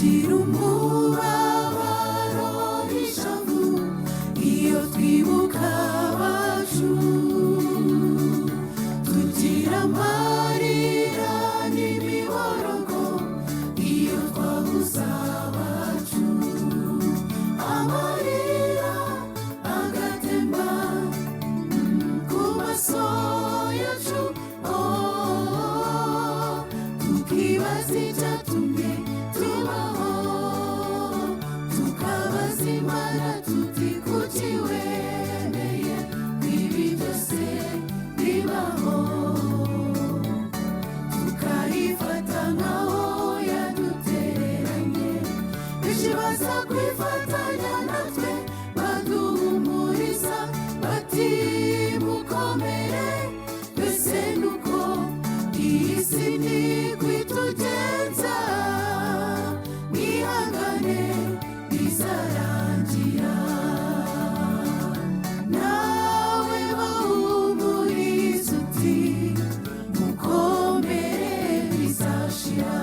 tugira umubabaro n'ishavu iyo twibuka abacu, tugira amarira n'imiborogo iyo twabuze abacu, amarira agatemba ku maso yacu, tukibaza icyatumye tubaho, tukabaza Imana tuti kuki wemeye ko ibi byose bibaho, tukayifata nkaho yadutereranye, benshi baza kwifatanya natwe baduhumuriza bati mukomere, mbese nuko iyi si niko itugenza, mwihangane bizarangira, nawe bahumuriza uti mukomere bizashira,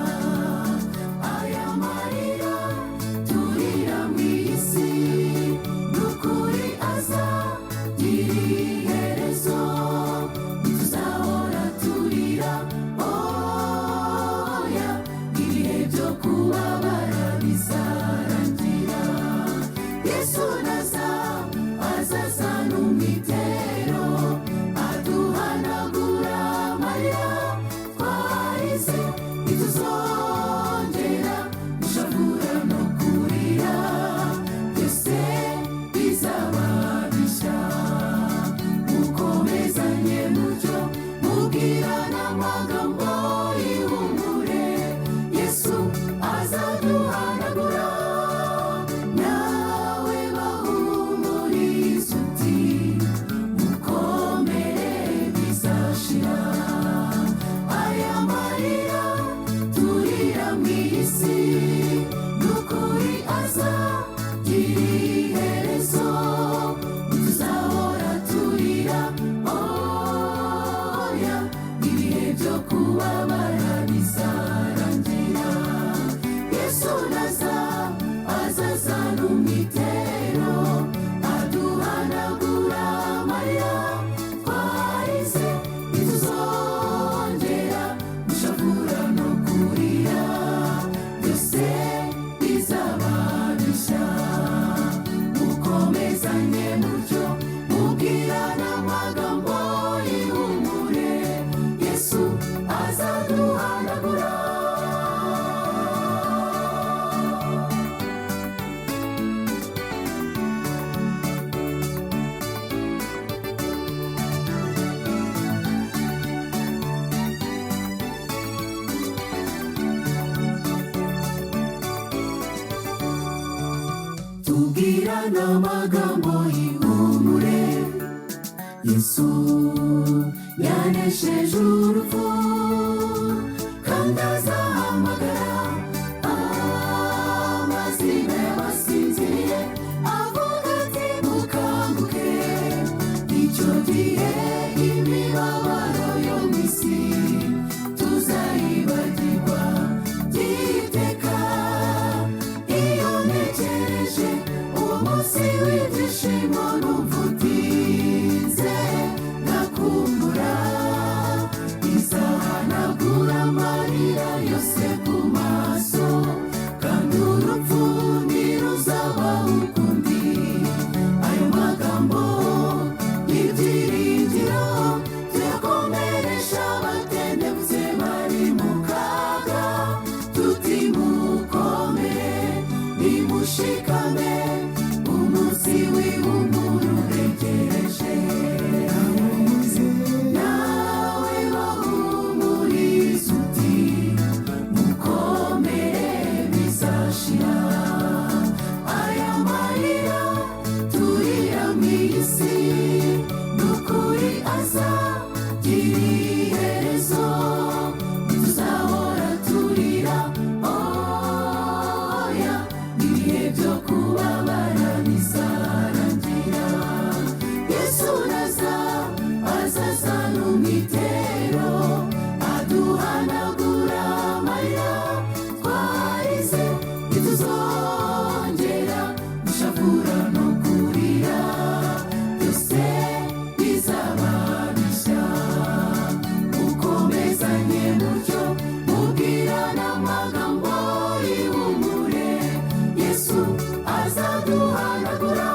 aya marira turira mu isi n'ukuri azagira iherezo, ntituzahora turira oya, ibihe byo kubabara bizarangira, Yesu naza azazana umwitero aduhanagura amarira twarize, ntituzongera gushavura no kurira, byose bizaba bishya, mukomezanye mutyo mubwirana amagambo y'ihumure, Yesu azaduhanagura, nawe bahumuriza uti mukomere bizashira, aya marira turira mu isi n'ukuri azagira iherezo, ntituzahora turira oya, ibihe byo kubabara bizarangira, Yesu naza azazana umwitero aduhanagura amarira twarize, ntituzongera gushavura no kurira, byose bizaba bishya, mukomezanye mutyo mubwirana amagambo y'ihumure, Yesu azaduhanagura. Tubwirana amagambo y'ihumure, Yesu yanesheje urupfu kandi azahamagara amazina y'abasinziriye, avuga ati mukanguke, icyo gihe imibabaro yo mu isi tuzayibagirwa by'iteka, iyo ntekereje uwo munsi w'ibyishimo numva utinze ngakumbura, izahanagura amarira yose ku maso, kandi urupfu ntiruzabaho ukundi, ayo magambo y'ibyiringiro tuyakomeresha abatendebuze bari mu kaga, tuti mukomere nimushikame, umunsi w'ihumure uregereje, nawe bahumuriza uti mukomere bizashira, aya marira turira mu isi n'ukuri azagira iherezo, ntituzahora turira oya, ibihe byo kubabara bizarangira. azaduhanagura